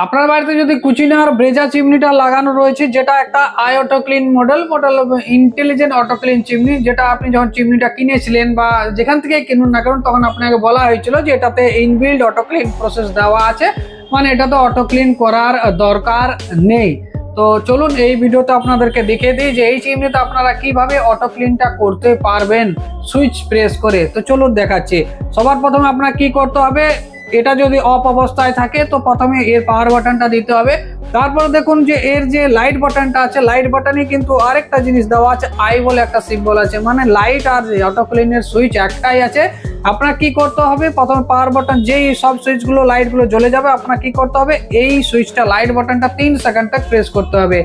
আপনার বাড়িতে যদি কুচিনার ব্রেজা চিমনিটা লাগানো রয়েছে, যেটা একটা I auto clean model intelligent auto clean chimney, যেটা আপনি যখন চিমনিটা কিনেছিলেন বা যেখান থেকে কিনুন না কারণ তখন আপনাকে বলা হয়েছিল যে এটাতে ইনবিল্ড অটো ক্লিন প্রসেস দেওয়া আছে, মানে এটা তো অটো ক্লিন করার দরকার নেই। তো চলুন এই ভিডিওতে আপনাদেরকে দেখিয়ে দিই যে এই চিমনিতে আপনারা কিভাবে অটো ক্লিনটা করতে পারবেন সুইচ প্রেস করে। তো চলুন দেখাচ্ছি। সবার প্রথমে আপনার কি করতে হবে, এটা যদি অফ অবস্থায় থাকে তো প্রথমে এর পাওয়ার বাটনটা দিতে হবে। তারপর দেখুন যে এর যে লাইট বাটনটা আছে, লাইট বাটনে কিন্তু আরেকটা জিনিস দেওয়া আছে, আই বলে একটা সিম্বল আছে, মানে লাইট আর অটো ক্লিনের সুইচ একটাই আছে। আপনার কি করতে হবে, প্রথমে পাওয়ার বাটন যেই সব সুইচগুলো লাইটগুলো জ্বলে যাবে, আপনার কি করতে হবে এই সুইচটা লাইট বাটনটা 3 সেকেন্ড তক প্রেস করতে হবে।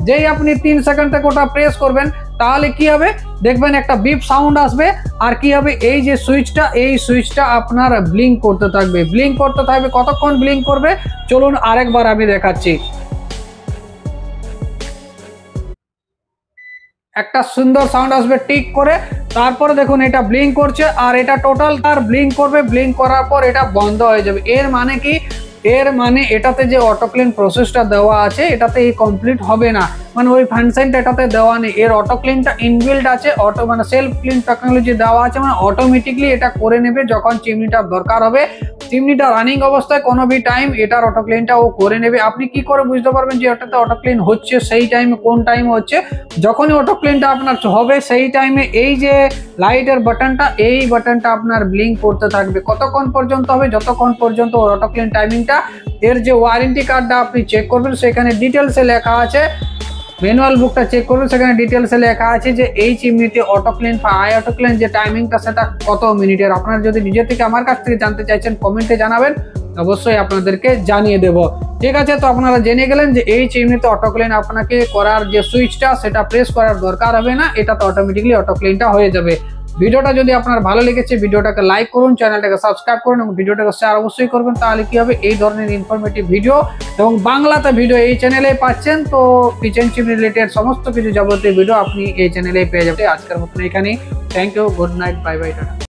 যেই আপনি 3 সেকেন্ড তক ওটা প্রেস করবেন তাহলে কি হবে দেখবেন একটা বিপ সাউন্ড আসবে, আর কি হবে এই যে সুইচটা, এই সুইচটা আপনার ব্লিঙ্ক করতে থাকবে। ব্লিঙ্ক করতে থাকবে, কতক্ষণ ব্লিঙ্ক করবে চলুন আরেকবার আমি দেখাচ্ছি। একটা সুন্দর সাউন্ড আসবে টিক করে, তারপরে দেখুন এটা ব্লিঙ্ক করছে আর এটা টোটাল তার ব্লিঙ্ক করবে। ব্লিঙ্ক করার পর এটা বন্ধ হয়ে যাবে। এর মানে কি, এর মানে এটাতে যে অটো ক্লিন প্রসেসটা দেওয়া আছে এটাতে এই কমপ্লিট হবে না, মানে ওই ফাংশনটা এটাতে দেওয়া নেই। এর অটো ক্লিনটা ইনবিল্ড আছে, অটো মানে সেলফ ক্লিন টেকনোলজি দেওয়া আছে, মানে অটোমেটিকলি এটা করে নেবে যখন চিমনিটার দরকার হবে। চিমনিটা রানিং অবস্থায় কোনো বি টাইম এটার অটো ক্লিনটা ও করে নেবে। আপনি কি করে বুঝতে পারবেন যে ওটাতে অটো ক্লিন হচ্ছে, সেই টাইমে কোন টাইমে হচ্ছে, যখনই অটো ক্লিনটা আপনার হবে সেই টাইমে এই যে লাইটের বাটনটা, এই বাটনটা আপনার ব্লিঙ্ক করতে থাকবে। কতক্ষণ পর্যন্ত হবে, যতক্ষণ পর্যন্ত অটো ক্লিন টাইমিংটা। এর যে ওয়ারেন্টি কার্ডটা আপনি চেক করবেন সেখানে ডিটেলসে লেখা আছে, ম্যানুয়াল বুকটা চেক করবেন সেখানে ডিটেলসে লেখা আছে যে এই চিমনিতে অটো ক্লিন বা আই অটো ক্লিন যে টাইমিংটা সেটা কত মিনিটের। আপনারা যদি নিজে থেকে আমার কাছ থেকে জানতে চাইছেন কমেন্টে জানাবেন, অবশ্যই আপনাদেরকে জানিয়ে দেব। ঠিক আছে, তো আপনারা জেনে গেলেন যে এই চিমনিতে অটো ক্লিন আপনাকে করার যে সুইচটা সেটা প্রেস করার দরকার হবে না, এটা তো অটোমেটিকলি অটো ক্লিনটা হয়ে যাবে। ভিডিওটা যদি আপনার ভালো লেগেছে ভিডিওটাকে লাইক করুন, চ্যানেলটাকে সাবস্ক্রাইব করুন এবং ভিডিওটাকে শেয়ার অবশ্যই করবেন। তাহলে কি হবে, এই ধরনের ইনফরমেটিভ ভিডিও এবং বাংলাতে ভিডিও এই চ্যানেলে পাচ্ছেন। তো কিচেন চিমনি রিলেটেড সমস্ত কিছু যাবতীয় ভিডিও আপনি এই চ্যানেলে পেয়ে যাবেন। আজকের মতন এখানেই, thank you, good night, bye bye, tata.